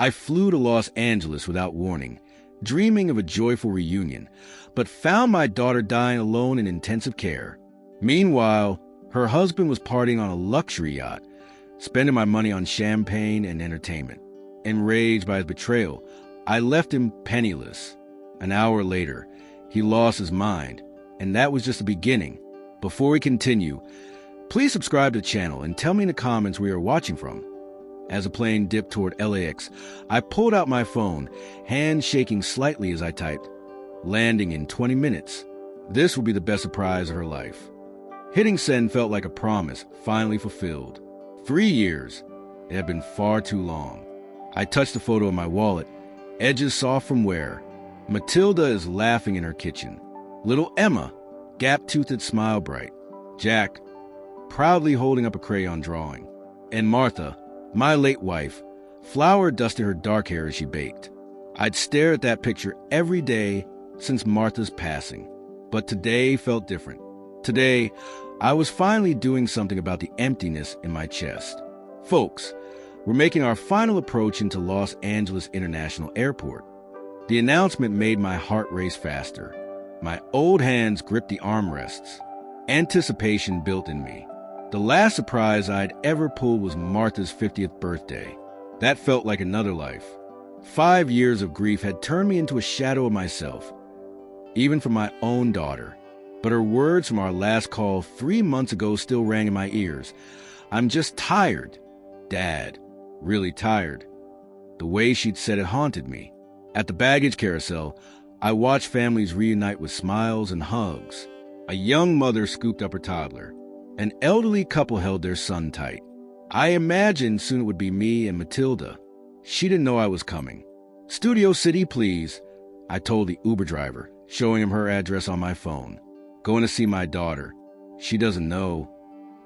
I flew to Los Angeles without warning, dreaming of a joyful reunion, but found my daughter dying alone in intensive care. Meanwhile, her husband was partying on a luxury yacht, spending my money on champagne and entertainment. Enraged by his betrayal, I left him penniless. An hour later, he lost his mind, and that was just the beginning. Before we continue, please subscribe to the channel and tell me in the comments where you're watching from. As the plane dipped toward LAX, I pulled out my phone, hands shaking slightly as I typed, "Landing in 20 minutes. This will be the best surprise of her life." Hitting send felt like a promise, finally fulfilled. 3 years. It had been far too long. I touched the photo in my wallet, edges soft from wear. Matilda is laughing in her kitchen. Little Emma, gap-toothed smile bright. Jack, proudly holding up a crayon drawing. And Martha, my late wife, flour dusted her dark hair as she baked. I'd stare at that picture every day since Martha's passing. But today felt different. Today, I was finally doing something about the emptiness in my chest. Folks, we're making our final approach into Los Angeles International Airport. The announcement made my heart race faster. My old hands gripped the armrests. Anticipation built in me. The last surprise I'd ever pulled was Martha's 50th birthday. That felt like another life. 5 years of grief had turned me into a shadow of myself, even from my own daughter. But her words from our last call 3 months ago still rang in my ears. "I'm just tired, Dad. Really tired." The way she'd said it haunted me. At the baggage carousel, I watched families reunite with smiles and hugs. A young mother scooped up her toddler. An elderly couple held their son tight. I imagined soon it would be me and Matilda. She didn't know I was coming. "Studio City, please," I told the Uber driver, showing him her address on my phone. "Going to see my daughter. She doesn't know."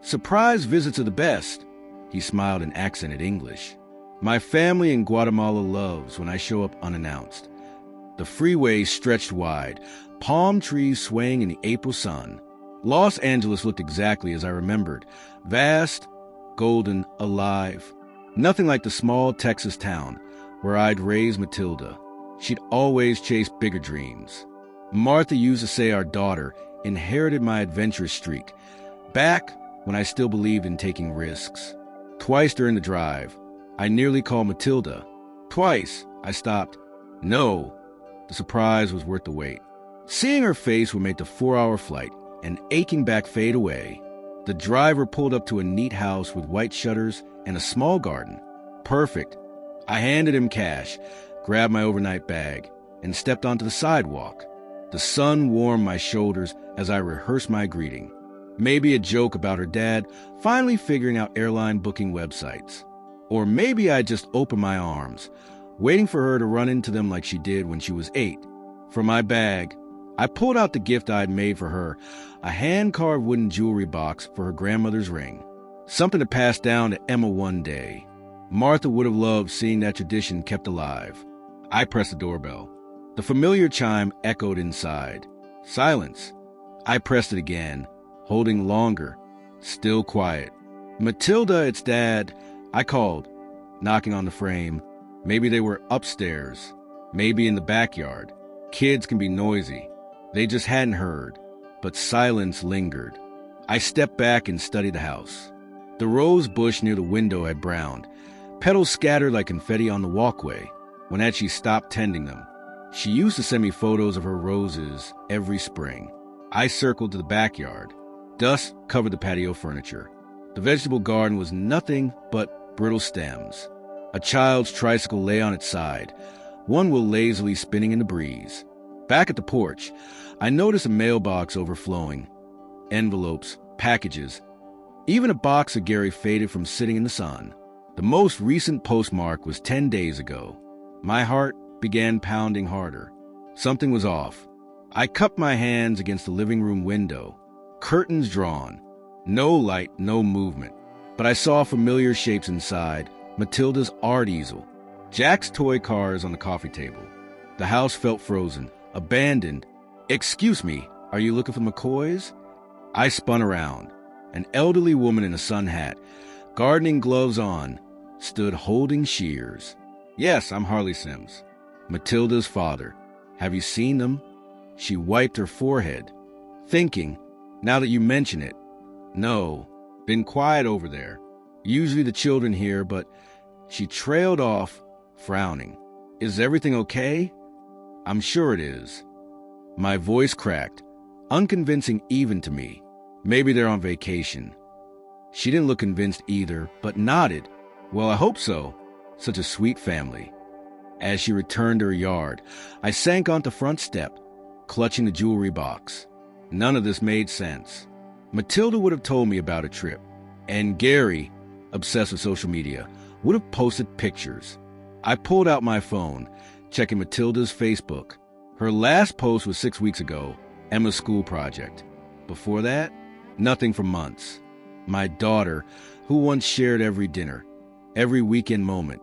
"Surprise visits are the best," he smiled in accented English. My family in Guatemala loves when I show up unannounced. The freeway stretched wide, palm trees swaying in the April sun. Los Angeles looked exactly as I remembered. Vast, golden, alive. Nothing like the small Texas town where I'd raised Matilda. She'd always chased bigger dreams. Martha used to say our daughter inherited my adventurous streak, back when I still believed in taking risks. Twice during the drive, I nearly called Matilda. Twice, I stopped. No, the surprise was worth the wait. Seeing her face would make the 4-hour flight and aching back fade away. The driver pulled up to a neat house with white shutters and a small garden. Perfect. I handed him cash, grabbed my overnight bag, and stepped onto the sidewalk. The sun warmed my shoulders as I rehearsed my greeting. Maybe a joke about her dad finally figuring out airline booking websites. Or maybe I just opened my arms, waiting for her to run into them like she did when she was 8. From my bag, I pulled out the gift I'd made for her, a hand-carved wooden jewelry box for her grandmother's ring. Something to pass down to Emma one day. Martha would have loved seeing that tradition kept alive. I pressed the doorbell. The familiar chime echoed inside. Silence. I pressed it again, holding longer. Still quiet. "Matilda, it's Dad," I called, knocking on the frame. Maybe they were upstairs, maybe in the backyard. Kids can be noisy. They just hadn't heard, but silence lingered. I stepped back and studied the house. The rose bush near the window had browned, petals scattered like confetti on the walkway. When had she stopped tending them? She used to send me photos of her roses every spring. I circled to the backyard. Dust covered the patio furniture. The vegetable garden was nothing but brittle stems. A child's tricycle lay on its side, one wheel lazily spinning in the breeze. Back at the porch, I noticed a mailbox overflowing. Envelopes, packages, even a box of Gary faded from sitting in the sun. The most recent postmark was 10 days ago. My heart began pounding harder. Something was off. I cupped my hands against the living room window. Curtains drawn. No light, no movement. But I saw familiar shapes inside. Matilda's art easel. Jack's toy cars on the coffee table. The house felt frozen, abandoned. "Excuse me, are you looking for McCoys?" I spun around. An elderly woman in a sun hat, gardening gloves on, stood holding shears. Yes, I'm Harley Sims, Matilda's father. Have you seen them? She wiped her forehead, thinking, now that you mention it. No, been quiet over there. Usually the children here, but she trailed off, frowning. Is everything okay? I'm sure it is. My voice cracked, unconvincing even to me. Maybe they're on vacation. She didn't look convinced either, but nodded. Well, I hope so. Such a sweet family. As she returned to her yard, I sank onto front step, clutching the jewelry box. None of this made sense. Matilda would have told me about a trip, and Gary, obsessed with social media, would have posted pictures. I pulled out my phone, checking Matilda's Facebook. Her last post was 6 weeks ago, Emma's school project. Before that, nothing for months. My daughter, who once shared every dinner, every weekend moment,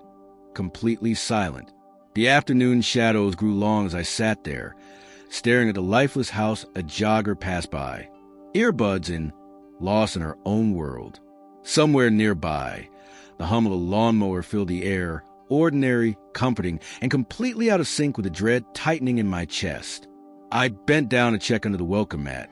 completely silent. The afternoon shadows grew long as I sat there, staring at the lifeless house a jogger passed by, earbuds in, lost in her own world. Somewhere nearby, the hum of a lawnmower filled the air, ordinary, comforting, and completely out of sync with the dread tightening in my chest. I bent down to check under the welcome mat,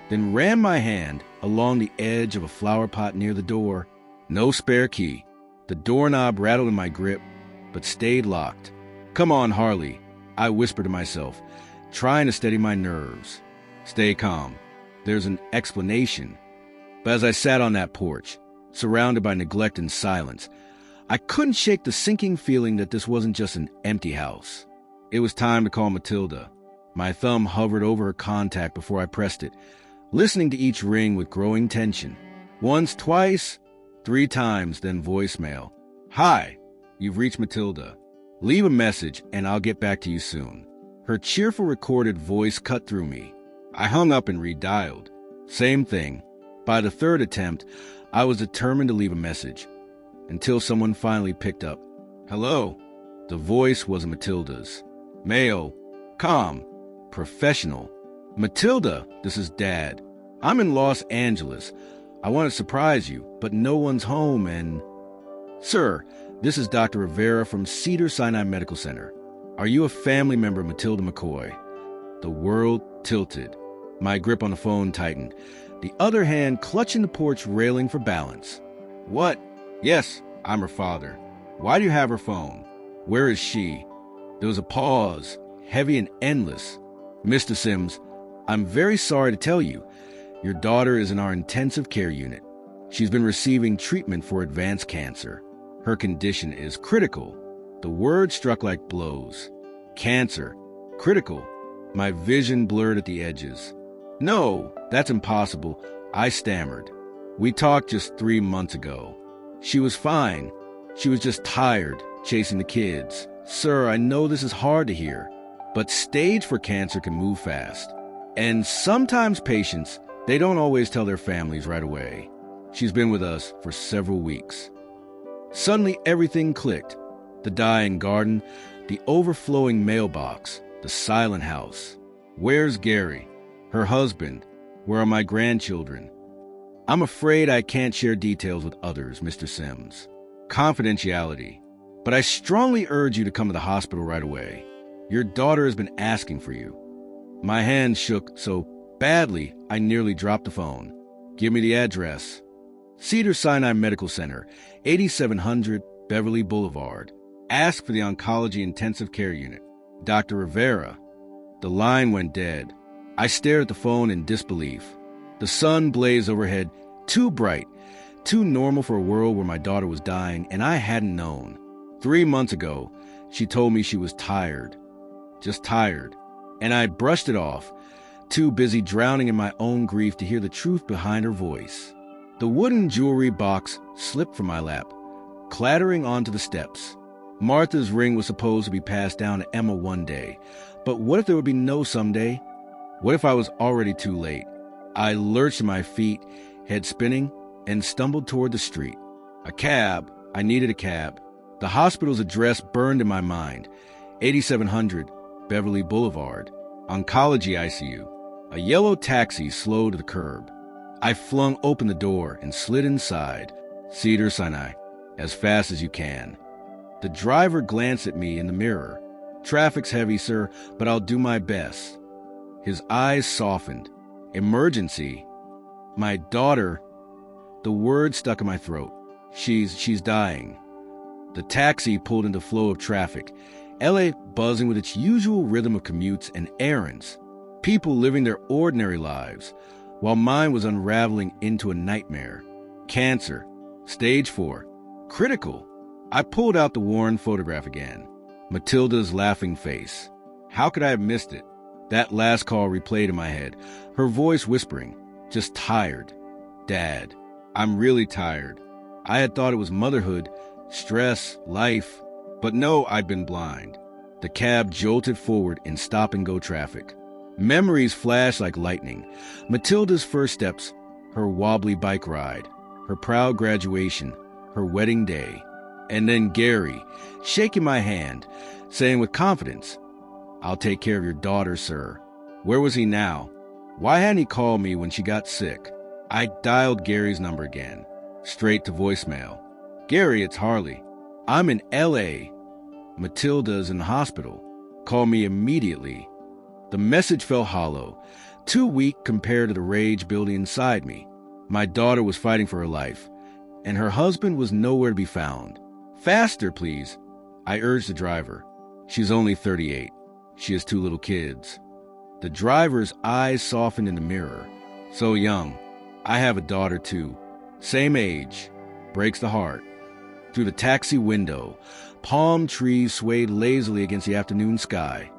then ran my hand along the edge of a flower pot near the door. No spare key. The doorknob rattled in my grip, but stayed locked. Come on, Harley, I whispered to myself, trying to steady my nerves. Stay calm. There's an explanation. But as I sat on that porch, surrounded by neglect and silence, I couldn't shake the sinking feeling that this wasn't just an empty house. It was time to call Matilda. My thumb hovered over her contact before I pressed it, listening to each ring with growing tension. Once, twice, 3 times, then voicemail. Hi, you've reached Matilda. Leave a message and I'll get back to you soon. Her cheerful recorded voice cut through me. I hung up and redialed. Same thing. By the 3rd attempt, I was determined to leave a message, until someone finally picked up. Hello. The voice was Matilda's. Male, calm, professional. Matilda, this is Dad. I'm in Los Angeles. I want to surprise you, but no one's home and... Sir, this is Dr. Rivera from Cedars-Sinai Medical Center. Are you a family member of Matilda McCoy? The world tilted. My grip on the phone tightened, the other hand clutching the porch railing for balance. What? Yes, I'm her father. Why do you have her phone? Where is she? There was a pause, heavy and endless. Mr. Sims, I'm very sorry to tell you, your daughter is in our intensive care unit. She's been receiving treatment for advanced cancer. Her condition is critical. The words struck like blows. Cancer. Critical. My vision blurred at the edges. No, that's impossible, I stammered. We talked just 3 months ago. She was fine. She was just tired, chasing the kids. Sir, I know this is hard to hear, but stage 4 cancer can move fast. And sometimes patients, they don't always tell their families right away. She's been with us for several weeks. Suddenly everything clicked. The dying garden, the overflowing mailbox, the silent house. Where's Gary? Her husband? Where are my grandchildren? I'm afraid I can't share details with others, Mr. Sims. Confidentiality. But I strongly urge you to come to the hospital right away. Your daughter has been asking for you. My hand shook so badly I nearly dropped the phone. Give me the address. Cedars-Sinai Medical Center, 8700 Beverly Boulevard. Ask for the Oncology Intensive Care Unit. Dr. Rivera. The line went dead. I stared at the phone in disbelief. The sun blazed overhead, too bright, too normal for a world where my daughter was dying, and I hadn't known. 3 months ago, she told me she was tired. Just tired. And I brushed it off, too busy drowning in my own grief to hear the truth behind her voice. The wooden jewelry box slipped from my lap, clattering onto the steps. Martha's ring was supposed to be passed down to Emma one day, but what if there would be no someday? What if I was already too late? I lurched to my feet, head spinning, and stumbled toward the street. A cab. I needed a cab. The hospital's address burned in my mind. 8700 Beverly Boulevard. Oncology ICU. A yellow taxi slowed to the curb. I flung open the door and slid inside. Cedars-Sinai. As fast as you can. The driver glanced at me in the mirror. "Traffic's heavy, sir, but I'll do my best." His eyes softened. "Emergency? My daughter..." The word stuck in my throat. She's dying." The taxi pulled into flow of traffic, LA buzzing with its usual rhythm of commutes and errands. People living their ordinary lives, while mine was unraveling into a nightmare. Cancer. Stage 4. Critical. I pulled out the worn photograph again. Matilda's laughing face. How could I have missed it? That last call replayed in my head, her voice whispering, "Just tired. Dad, I'm really tired." I had thought it was motherhood, stress, life, but no, I'd been blind. The cab jolted forward in stop-and-go traffic. Memories flashed like lightning. Matilda's first steps, her wobbly bike ride, her proud graduation, her wedding day. And then Gary, shaking my hand, saying with confidence, "I'll take care of your daughter, sir." Where was he now? Why hadn't he called me when she got sick? I dialed Gary's number again, straight to voicemail. "Gary, it's Harley. I'm in LA. Matilda's in the hospital. Call me immediately." The message felt hollow, too weak compared to the rage building inside me. My daughter was fighting for her life, and her husband was nowhere to be found. "Faster, please," I urged the driver. "She's only 38. She has 2 little kids." The driver's eyes softened in the mirror. "So young. I have a daughter, too. Same age. Breaks the heart." Through the taxi window, palm trees swayed lazily against the afternoon sky.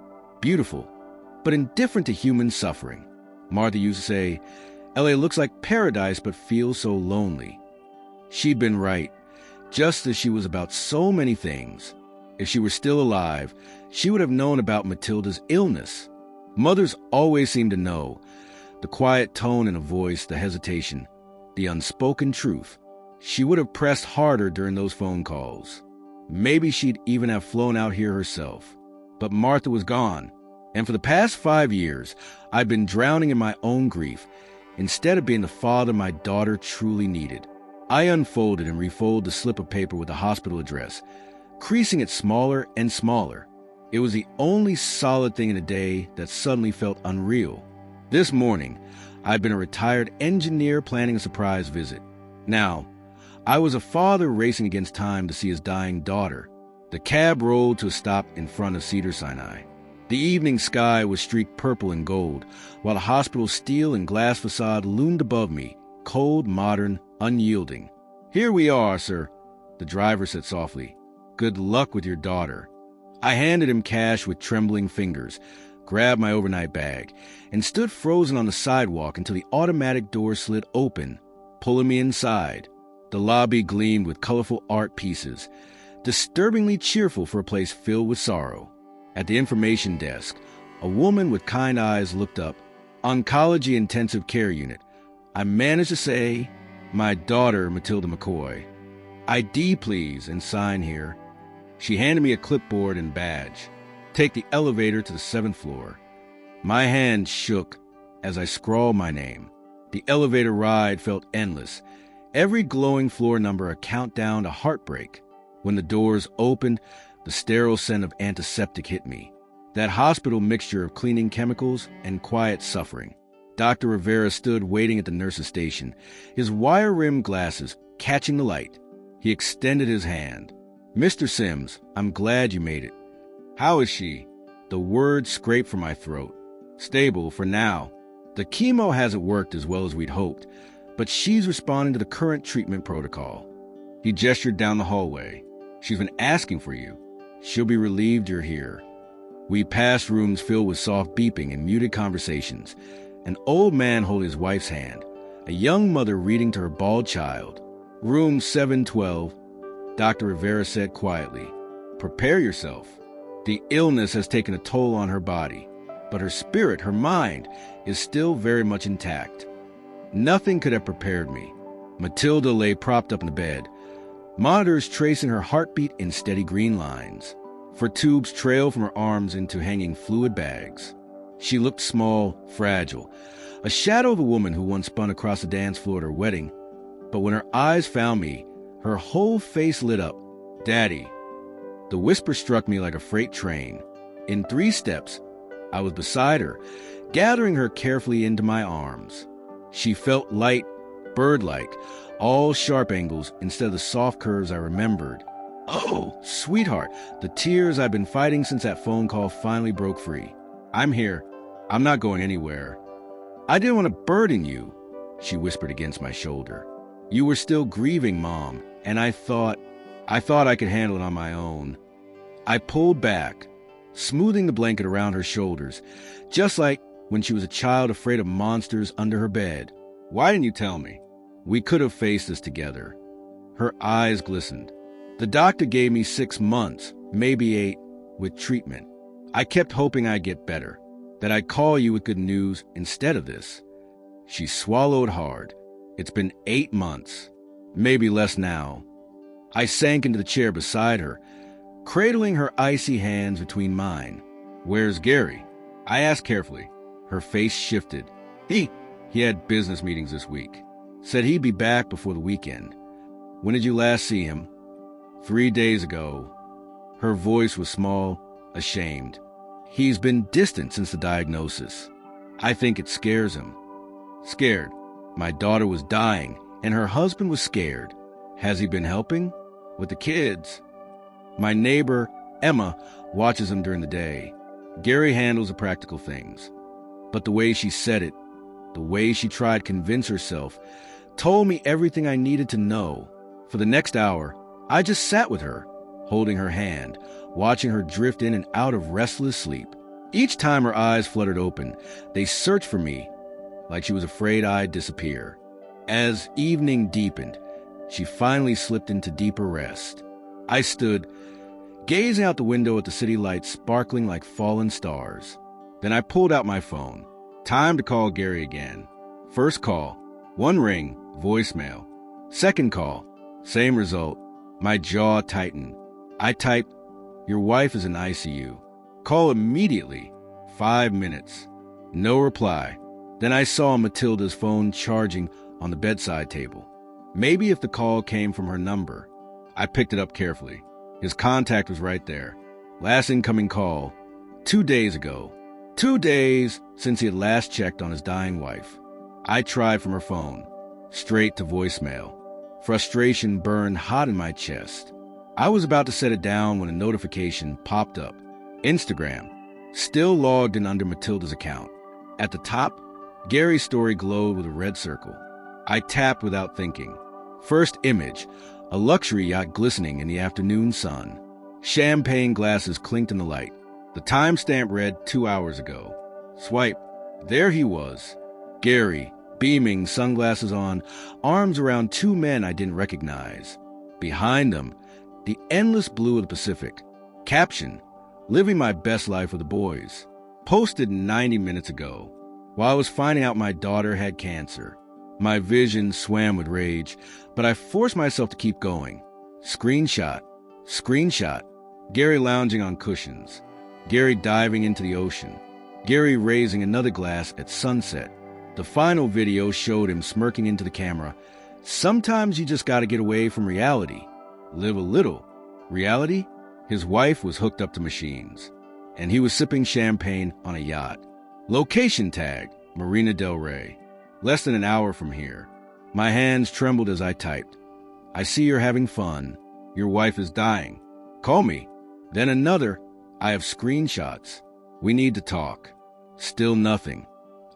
Beautiful, but indifferent to human suffering. Martha used to say, "LA looks like paradise but feels so lonely." She'd been right, just as she was about so many things. If she were still alive, she would have known about Matilda's illness. Mothers always seem to know. The quiet tone in a voice, the hesitation, the unspoken truth. She would have pressed harder during those phone calls. Maybe she'd even have flown out here herself. But Martha was gone, and for the past 5 years, I'd been drowning in my own grief, instead of being the father my daughter truly needed. I unfolded and refolded the slip of paper with the hospital address, creasing it smaller and smaller. It was the only solid thing in the day that suddenly felt unreal. This morning, I'd been a retired engineer planning a surprise visit. Now, I was a father racing against time to see his dying daughter. The cab rolled to a stop in front of Cedars-Sinai. The evening sky was streaked purple and gold, while the hospital's steel and glass facade loomed above me, cold, modern, unyielding. "Here we are, sir," the driver said softly. "Good luck with your daughter." I handed him cash with trembling fingers, grabbed my overnight bag, and stood frozen on the sidewalk until the automatic door slid open, pulling me inside. The lobby gleamed with colorful art pieces, disturbingly cheerful for a place filled with sorrow. At the information desk, a woman with kind eyes looked up. "Oncology Intensive Care Unit." I managed to say, "My daughter, Matilda McCoy. ID, please, and sign here." She handed me a clipboard and badge. "Take the elevator to the 7th floor." My hand shook as I scrawled my name. The elevator ride felt endless, every glowing floor number a countdown to heartbreak. When the doors opened, the sterile scent of antiseptic hit me. That hospital mixture of cleaning chemicals and quiet suffering. Dr. Rivera stood waiting at the nurse's station, his wire-rimmed glasses catching the light. He extended his hand. "Mr. Sims, I'm glad you made it." "How is she?" The words scraped from my throat. "Stable for now. The chemo hasn't worked as well as we'd hoped, but she's responding to the current treatment protocol." He gestured down the hallway. "She's been asking for you. She'll be relieved you're here." We passed rooms filled with soft beeping and muted conversations. An old man holding his wife's hand, a young mother reading to her bald child. "Room 712, Dr. Rivera said quietly. "Prepare yourself. The illness has taken a toll on her body, but her spirit, her mind, is still very much intact." Nothing could have prepared me. Matilda lay propped up in the bed, monitors tracing her heartbeat in steady green lines. For tubes trailed from her arms into hanging fluid bags. She looked small, fragile, a shadow of the woman who once spun across the dance floor at her wedding. But when her eyes found me, her whole face lit up. "Daddy." The whisper struck me like a freight train. In 3 steps, I was beside her, gathering her carefully into my arms. She felt light, bird-like, all sharp angles instead of the soft curves I remembered. Oh, sweetheart, the tears I've been fighting since that phone call finally broke free. I'm here. I'm not going anywhere. I didn't want to burden you, she whispered against my shoulder. You were still grieving, Mom, and I thought I could handle it on my own. I pulled back, smoothing the blanket around her shoulders, just like when she was a child afraid of monsters under her bed. Why didn't you tell me? We could have faced this together. Her eyes glistened. The doctor gave me 6 months, maybe 8, with treatment. I kept hoping I'd get better, that I'd call you with good news instead of this. She swallowed hard. It's been 8 months, maybe less now. I sank into the chair beside her, cradling her icy hands between mine. Where's Gary? I asked carefully. Her face shifted. He had business meetings this week. Said he'd be back before the weekend. When did you last see him? 3 days ago. Her voice was small, ashamed. He's been distant since the diagnosis. I think it scares him. Scared. My daughter was dying, and her husband was scared. Has he been helping? With the kids? My neighbor, Emma, watches him during the day. Gary handles the practical things. But the way she said it, the way she tried to convince herself, told me everything I needed to know. For the next hour, I just sat with her, holding her hand, watching her drift in and out of restless sleep. Each time her eyes fluttered open, they searched for me, like she was afraid I'd disappear. As evening deepened, she finally slipped into deeper rest. I stood, gazing out the window at the city lights sparkling like fallen stars. Then I pulled out my phone. Time to call Gary again. First call, 1 ring, voicemail. Second call, same result. My jaw tightened. I typed, your wife is in ICU. Call immediately. 5 minutes. No reply. Then I saw Matilda's phone charging on the bedside table. Maybe if the call came from her number. I picked it up carefully. His contact was right there. Last incoming call, 2 days ago. 2 days since he had last checked on his dying wife. I tried from her phone, straight to voicemail. Frustration burned hot in my chest. I was about to set it down when a notification popped up. Instagram, still logged in under Matilda's account. At the top, Gary's story glowed with a red circle. I tapped without thinking. First image, a luxury yacht glistening in the afternoon sun. Champagne glasses clinked in the light. The timestamp read 2 hours ago. Swipe. There he was. Gary, beaming, sunglasses on, arms around 2 men I didn't recognize. Behind them, the endless blue of the Pacific. Caption, living my best life with the boys. Posted 90 minutes ago, while I was finding out my daughter had cancer. My vision swam with rage, but I forced myself to keep going. Screenshot. Gary lounging on cushions. Gary diving into the ocean. Gary raising another glass at sunset. The final video showed him smirking into the camera. Sometimes you just gotta get away from reality. Live a little. Reality? His wife was hooked up to machines, and he was sipping champagne on a yacht. Location tag, Marina del Rey. Less than an hour from here. My hands trembled as I typed. I see you're having fun. Your wife is dying. Call me. Then another. I have screenshots. We need to talk. Still nothing.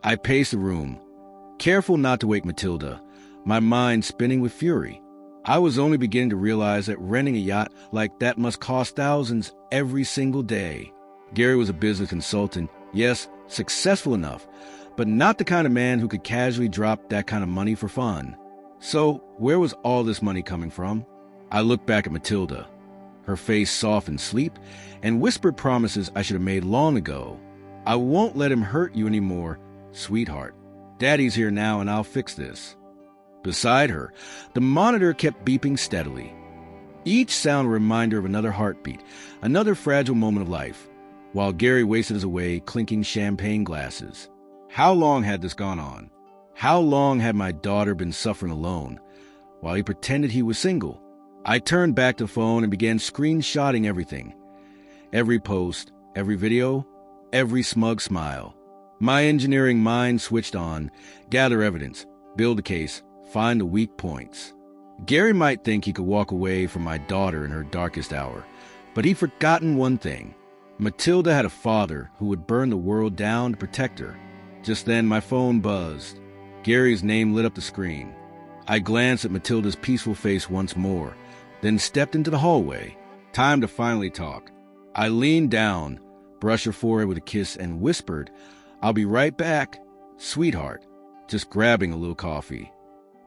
I paced the room, careful not to wake Matilda, my mind spinning with fury. I was only beginning to realize that renting a yacht like that must cost thousands every single day. Gary was a business consultant, yes, successful enough, but not the kind of man who could casually drop that kind of money for fun. So where was all this money coming from? I looked back at Matilda. Her face soft in sleep, and whispered promises I should have made long ago. I won't let him hurt you anymore, sweetheart. Daddy's here now and I'll fix this. Beside her, the monitor kept beeping steadily. Each sound a reminder of another heartbeat, another fragile moment of life, while Gary wasted his away clinking champagne glasses. How long had this gone on? How long had my daughter been suffering alone, while he pretended he was single? I turned back the phone and began screenshotting everything. Every post, every video, every smug smile. My engineering mind switched on, gather evidence, build a case, find the weak points. Gary might think he could walk away from my daughter in her darkest hour, but he'd forgotten one thing. Matilda had a father who would burn the world down to protect her. Just then, my phone buzzed. Gary's name lit up the screen. I glanced at Matilda's peaceful face once more, then stepped into the hallway. Time to finally talk. I leaned down, brushed her forehead with a kiss, and whispered, "I'll be right back, sweetheart," just grabbing a little coffee.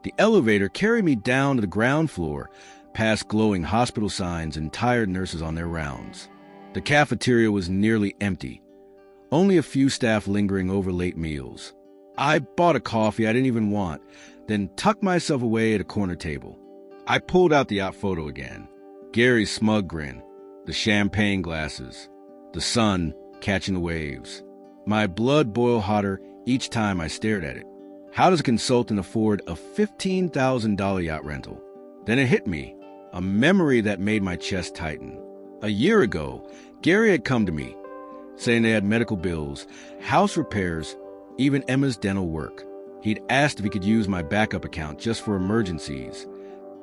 The elevator carried me down to the ground floor, past glowing hospital signs and tired nurses on their rounds. The cafeteria was nearly empty, only a few staff lingering over late meals. I bought a coffee I didn't even want, then tucked myself away at a corner table. I pulled out the yacht photo again. Gary's smug grin, the champagne glasses, the sun catching the waves. My blood boiled hotter each time I stared at it. How does a consultant afford a $15,000 yacht rental? Then it hit me, a memory that made my chest tighten. A year ago, Gary had come to me, saying they had medical bills, house repairs, even Emma's dental work. He'd asked if he could use my backup account just for emergencies.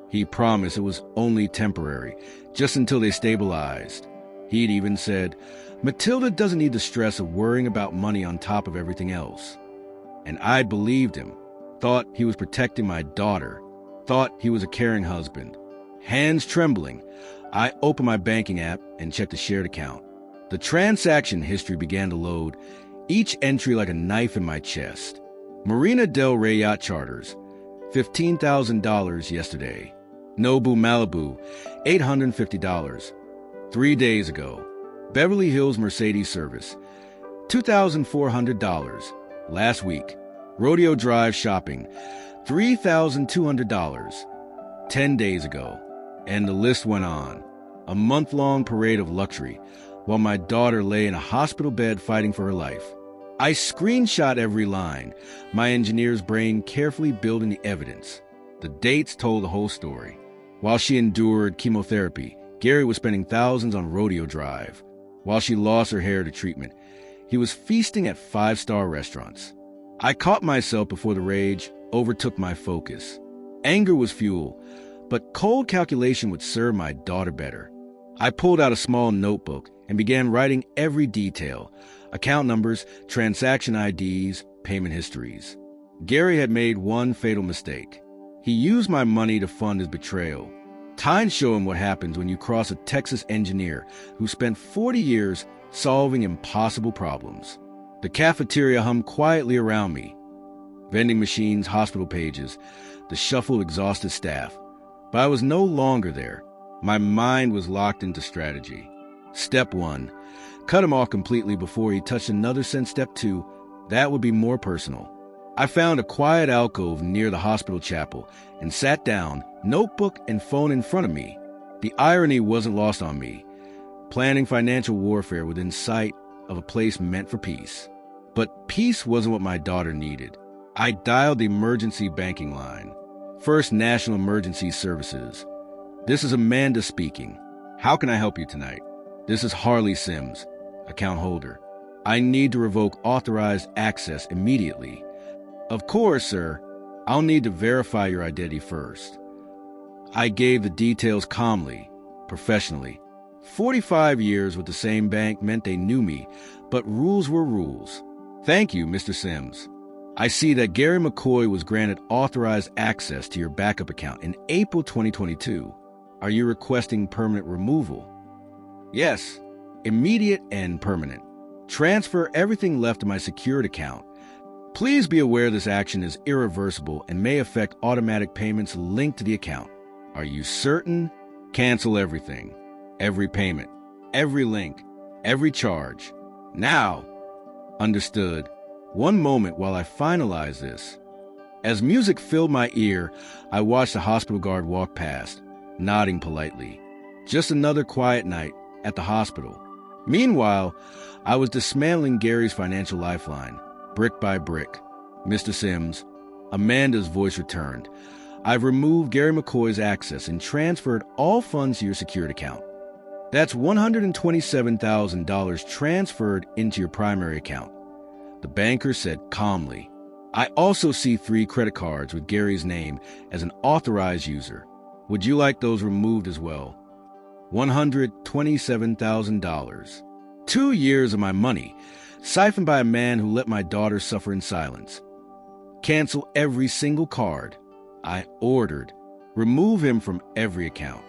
He promised it was only temporary, just until they stabilized. He'd even said, "Matilda doesn't need the stress of worrying about money on top of everything else." And I believed him, thought he was protecting my daughter, thought he was a caring husband. Hands trembling, I opened my banking app and checked the shared account. The transaction history began to load, each entry like a knife in my chest. Marina Del Rey Yacht Charters, $15,000 yesterday. Nobu Malibu, $850. 3 days ago. Beverly Hills Mercedes Service, $2,400. Last week. Rodeo Drive Shopping, $3,200. 10 days ago. And the list went on. A month-long parade of luxury, while my daughter lay in a hospital bed fighting for her life. I screenshot every line, my engineer's brain carefully building the evidence. The dates told the whole story. While she endured chemotherapy, Gary was spending thousands on Rodeo Drive. While she lost her hair to treatment, he was feasting at 5-star restaurants. I caught myself before the rage overtook my focus. Anger was fuel, but cold calculation would serve my daughter better. I pulled out a small notebook and began writing every detail, account numbers, transaction IDs, payment histories. Gary had made one fatal mistake. He used my money to fund his betrayal. Time showed him what happens when you cross a Texas engineer who spent 40 years solving impossible problems. The cafeteria hummed quietly around me. Vending machines, hospital pages, the shuffled, exhausted staff. But I was no longer there. My mind was locked into strategy. Step 1. Cut him off completely before he touched another cent. Step 2. That would be more personal. I found a quiet alcove near the hospital chapel and sat down, notebook and phone in front of me. The irony wasn't lost on me. Planning financial warfare within sight of a place meant for peace. But peace wasn't what my daughter needed. I dialed the emergency banking line. First National Emergency Services. This is Amanda speaking. How can I help you tonight? This is Harley Sims, account holder. I need to revoke authorized access immediately. Of course, sir. I'll need to verify your identity first. I gave the details calmly, professionally. 45 years with the same bank meant they knew me, but rules were rules. Thank you, Mr. Sims. I see that Gary McCoy was granted authorized access to your backup account in April 2022. Are you requesting permanent removal? Yes, immediate and permanent. Transfer everything left to my secured account. Please be aware this action is irreversible and may affect automatic payments linked to the account. Are you certain? Cancel everything. Every payment. Every link. Every charge. Now. Understood. One moment while I finalize this. As music filled my ear, I watched the hospital guard walk past, nodding politely. Just another quiet night at the hospital. Meanwhile, I was dismantling Gary's financial lifeline, brick by brick. Mr. Sims, Amanda's voice returned. I've removed Gary McCoy's access and transferred all funds to your secured account. That's $127,000 transferred into your primary account," the banker said calmly. "I also see 3 credit cards with Gary's name as an authorized user. Would you like those removed as well?" $127,000. 2 years of my money, siphoned by a man who let my daughter suffer in silence. "Cancel every single card," I ordered. "Remove him from every account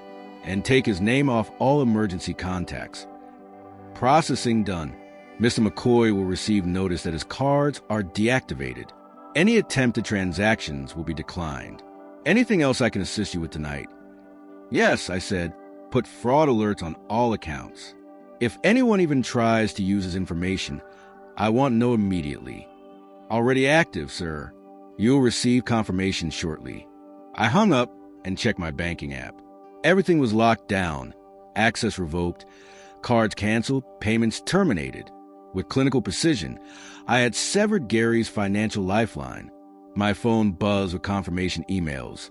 and take his name off all emergency contacts." "Processing done. Mr. McCoy will receive notice that his cards are deactivated. Any attempted transactions will be declined. Anything else I can assist you with tonight?" "Yes," I said. "Put fraud alerts on all accounts. If anyone even tries to use his information, I want to know immediately." "Already active, sir. You'll receive confirmation shortly." I hung up and checked my banking app. Everything was locked down, access revoked, cards canceled, payments terminated. With clinical precision, I had severed Gary's financial lifeline. My phone buzzed with confirmation emails.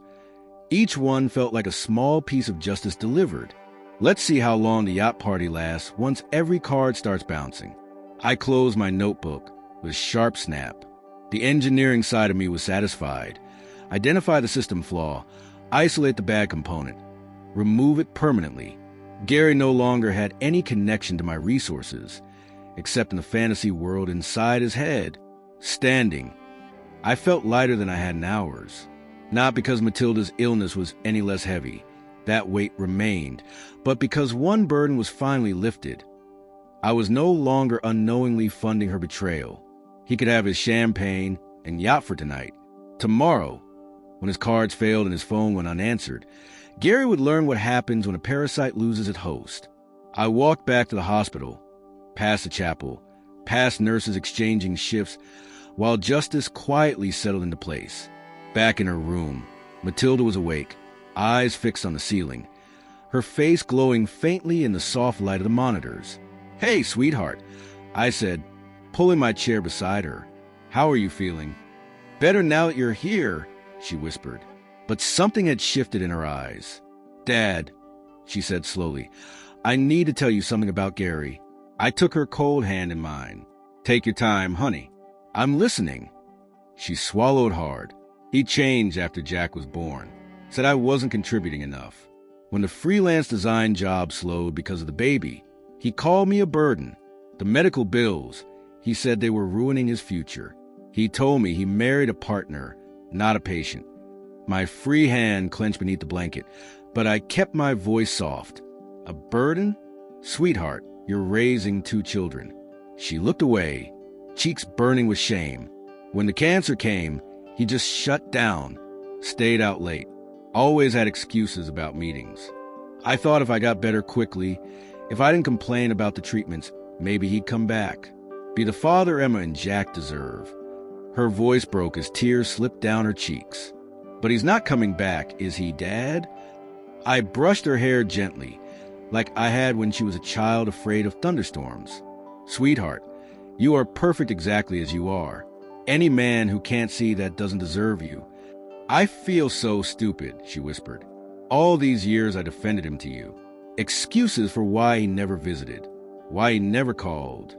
Each one felt like a small piece of justice delivered. Let's see how long the yacht party lasts once every card starts bouncing. I closed my notebook with a sharp snap. The engineering side of me was satisfied. Identify the system flaw, isolate the bad component, remove it permanently. Gary no longer had any connection to my resources, except in the fantasy world inside his head. Standing, I felt lighter than I had in hours. Not because Matilda's illness was any less heavy. That weight remained, but because one burden was finally lifted. I was no longer unknowingly funding her betrayal. He could have his champagne and yacht for tonight. Tomorrow, when his cards failed and his phone went unanswered, Gary would learn what happens when a parasite loses its host. I walked back to the hospital, past the chapel, past nurses exchanging shifts, while justice quietly settled into place. Back in her room, Matilda was awake, eyes fixed on the ceiling, her face glowing faintly in the soft light of the monitors. "Hey, sweetheart," I said, pulling my chair beside her. "How are you feeling?" "Better now that you're here," she whispered. But something had shifted in her eyes. "Dad," she said slowly, "I need to tell you something about Gary." I took her cold hand in mine. "Take your time, honey. I'm listening." She swallowed hard. "He changed after Jack was born. Said I wasn't contributing enough. When the freelance design job slowed because of the baby, he called me a burden. The medical bills, he said they were ruining his future. He told me he married a partner, not a patient." My free hand clenched beneath the blanket, but I kept my voice soft. "A burden? Sweetheart, you're raising 2 children." She looked away, cheeks burning with shame. When the cancer came, he just shut down, stayed out late, always had excuses about meetings. I thought if I got better quickly, if I didn't complain about the treatments, maybe he'd come back, be the father Emma and Jack deserve. Her voice broke as tears slipped down her cheeks. "But he's not coming back, is he, Dad?" I brushed her hair gently, like I had when she was a child afraid of thunderstorms. "Sweetheart, you are perfect exactly as you are. Any man who can't see that doesn't deserve you." "I feel so stupid," she whispered. "All these years I defended him to you. Excuses for why he never visited, why he never called."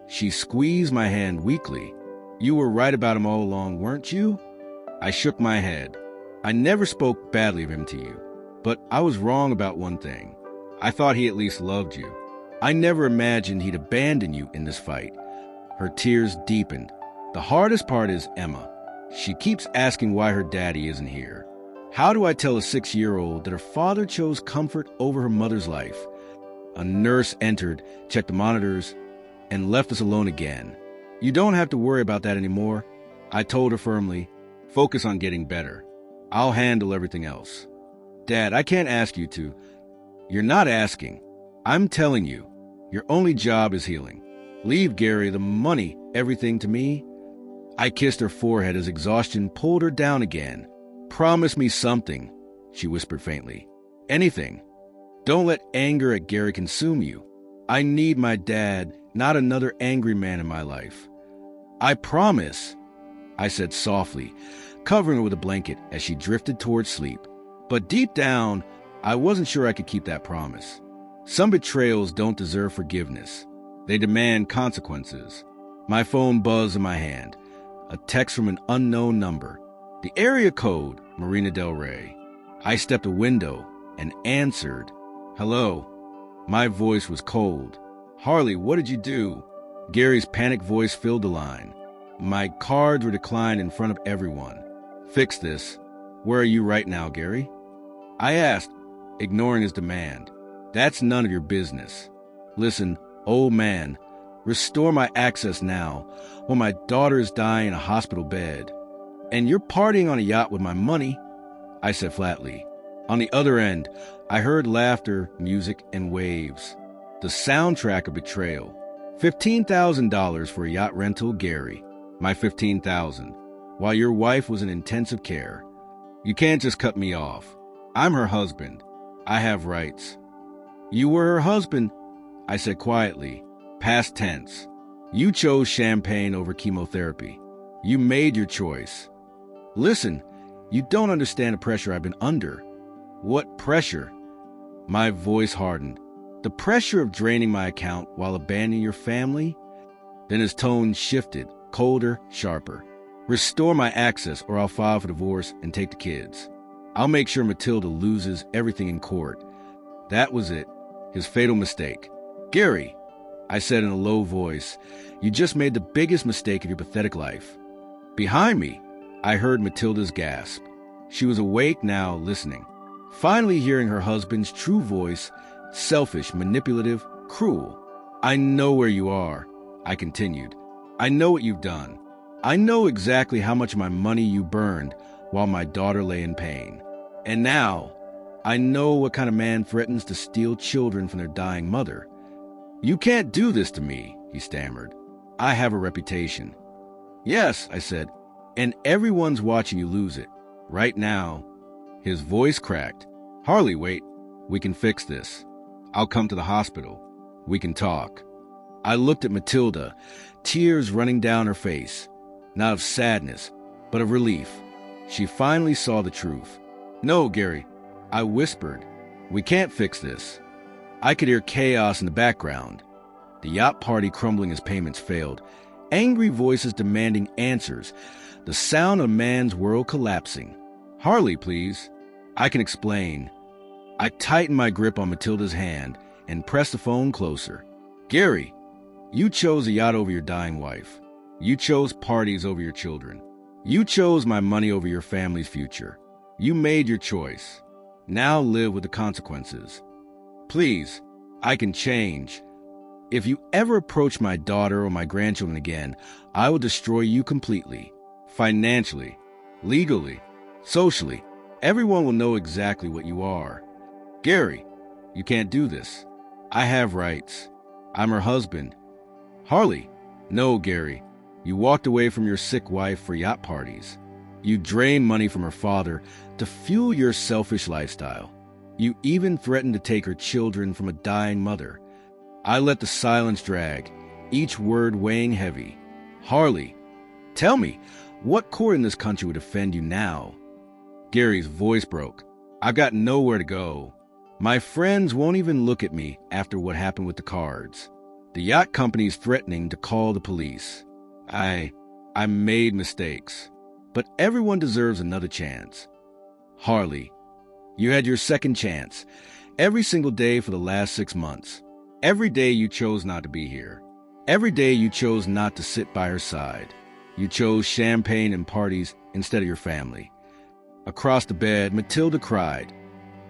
She squeezed my hand weakly. "You were right about him all along, weren't you?" I shook my head. "I never spoke badly of him to you, but I was wrong about one thing. I thought he at least loved you. I never imagined he'd abandon you in this fight." Her tears deepened. "The hardest part is Emma. She keeps asking why her daddy isn't here. How do I tell a 6-year-old that her father chose comfort over her mother's life?" A nurse entered, checked the monitors, and left us alone again. "You don't have to worry about that anymore," I told her firmly. "Focus on getting better. I'll handle everything else." "Dad, I can't ask you to." "You're not asking. I'm telling you. Your only job is healing. Leave Gary, the money, everything to me." I kissed her forehead as exhaustion pulled her down again. "Promise me something," she whispered faintly. "Anything. Don't let anger at Gary consume you. I need my dad, not another angry man in my life." "I promise," I said softly, covering her with a blanket as she drifted towards sleep. But deep down, I wasn't sure I could keep that promise. Some betrayals don't deserve forgiveness. They demand consequences. My phone buzzed in my hand. A text from an unknown number. The area code, Marina Del Rey. I stepped a window and answered. Hello. My voice was cold. Harley, what did you do? Gary's panicked voice filled the line. My cards were declined in front of everyone. Fix this. Where are you right now, Gary? I asked, ignoring his demand. That's none of your business. Listen, old man, restore my access now while my daughter is dying in a hospital bed. And you're partying on a yacht with my money, I said flatly. On the other end, I heard laughter, music, and waves. The soundtrack of betrayal. $15,000 for a yacht rental, Gary. My $15,000. While your wife was in intensive care. You can't just cut me off. I'm her husband. I have rights. You were her husband, I said quietly. Past tense. You chose champagne over chemotherapy. You made your choice. Listen, you don't understand the pressure I've been under. What pressure? My voice hardened. The pressure of draining my account while abandoning your family? Then his tone shifted, colder, sharper. Restore my access or I'll file for divorce and take the kids. I'll make sure Matilda loses everything in court. That was it, his fatal mistake. Gary, I said in a low voice, you just made the biggest mistake of your pathetic life. Behind me, I heard Matilda's gasp. She was awake now, listening. Finally hearing her husband's true voice, selfish, manipulative, cruel. I know where you are, I continued. I know what you've done. I know exactly how much of my money you burned while my daughter lay in pain. And now, I know what kind of man threatens to steal children from their dying mother. You can't do this to me, he stammered. I have a reputation. Yes, I said, and everyone's watching you lose it. Right now. His voice cracked. Harley, wait. We can fix this. I'll come to the hospital. We can talk. I looked at Matilda, tears running down her face. Not of sadness, but of relief. She finally saw the truth. No, Gary, I whispered. We can't fix this. I could hear chaos in the background. The yacht party crumbling as payments failed. Angry voices demanding answers. The sound of a man's world collapsing. Harley, please. I can explain. I tightened my grip on Matilda's hand and pressed the phone closer. Gary, you chose a yacht over your dying wife. You chose parties over your children. You chose my money over your family's future. You made your choice. Now live with the consequences. Please, I can change. If you ever approach my daughter or my grandchildren again, I will destroy you completely. Financially, legally, socially. Everyone will know exactly what you are. Gary, you can't do this. I have rights. I'm her husband. Harley, no, Gary. You walked away from your sick wife for yacht parties. You drained money from her father to fuel your selfish lifestyle. You even threatened to take her children from a dying mother. I let the silence drag, each word weighing heavy. Harley, tell me, what court in this country would defend you now? Gary's voice broke. I've got nowhere to go. My friends won't even look at me after what happened with the cards. The yacht company's threatening to call the police. I made mistakes, but everyone deserves another chance. Harley, you had your second chance, every single day for the last 6 months. Every day you chose not to be here. Every day you chose not to sit by her side. You chose champagne and parties instead of your family. Across the bed, Matilda cried,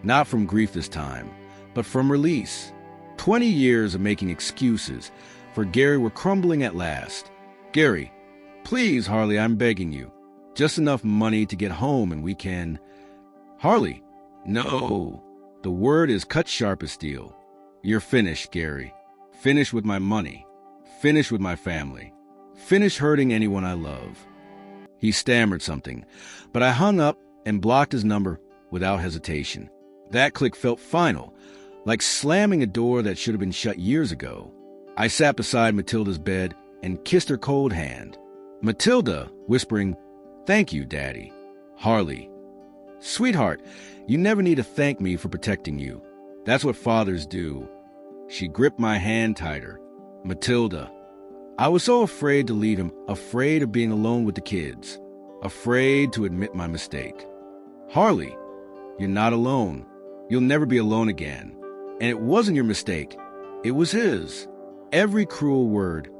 not from grief this time, but from release. 20 years of making excuses for Gary were crumbling at last. Gary, please, Harley, I'm begging you. Just enough money to get home and we can... Harley, no. The word is cut sharp as steel. You're finished, Gary. Finished with my money. Finished with my family. Finished hurting anyone I love. He stammered something, but I hung up and blocked his number without hesitation. That click felt final, like slamming a door that should have been shut years ago. I sat beside Matilda's bed and kissed her cold hand. Matilda, whispering, "Thank you, Daddy," Harley. Sweetheart, you never need to thank me for protecting you. That's what fathers do. She gripped my hand tighter. Matilda. I was so afraid to leave him, afraid of being alone with the kids, afraid to admit my mistake. Harley, you're not alone. You'll never be alone again. And it wasn't your mistake. It was his. Every cruel word,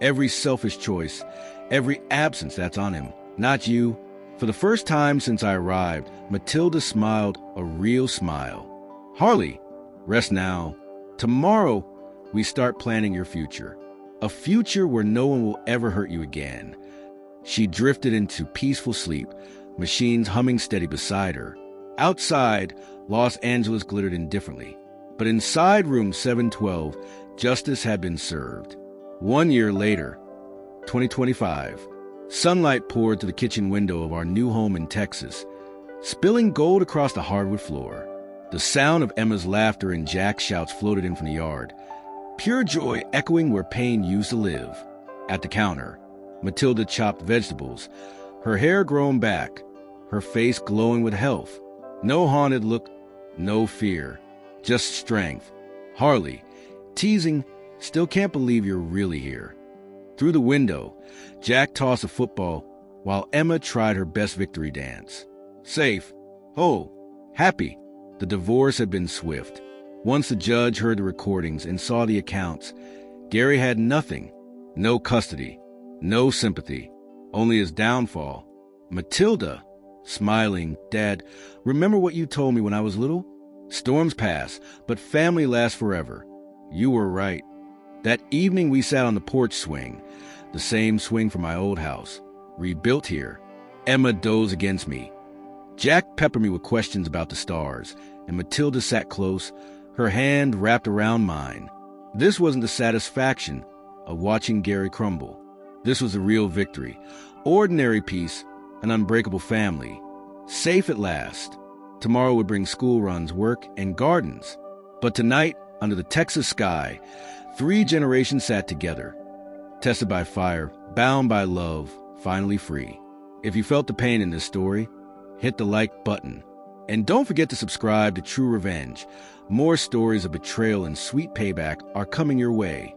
every selfish choice, every absence, that's on him, not you. For the first time since I arrived, Matilda smiled a real smile. Harley, rest now. Tomorrow, we start planning your future. A future where no one will ever hurt you again. She drifted into peaceful sleep, machines humming steady beside her. Outside, Los Angeles glittered indifferently. But inside room 712, justice had been served. 1 year later, 2025, sunlight poured through the kitchen window of our new home in Texas, spilling gold across the hardwood floor. The sound of Emma's laughter and Jack's shouts floated in from the yard, pure joy echoing where pain used to live. At the counter, Matilda chopped vegetables, her hair grown back, her face glowing with health. No haunted look, no fear, just strength. Harley, teasing, still can't believe you're really here. Through the window, Jack tossed a football while Emma tried her best victory dance. Safe, whole, happy. The divorce had been swift. Once the judge heard the recordings and saw the accounts, Gary had nothing. No custody, no sympathy, only his downfall. Matilda, smiling, Dad, remember what you told me when I was little? Storms pass, but family lasts forever. You were right. That evening we sat on the porch swing, the same swing from my old house, rebuilt here. Emma dozed against me. Jack peppered me with questions about the stars, and Matilda sat close, her hand wrapped around mine. This wasn't the satisfaction of watching Gary crumble. This was a real victory. Ordinary peace, an unbreakable family. Safe at last. Tomorrow would bring school runs, work, and gardens. But tonight, under the Texas sky, 3 generations sat together, tested by fire, bound by love, finally free. If you felt the pain in this story, hit the like button. And don't forget to subscribe to True Revenge. More stories of betrayal and sweet payback are coming your way.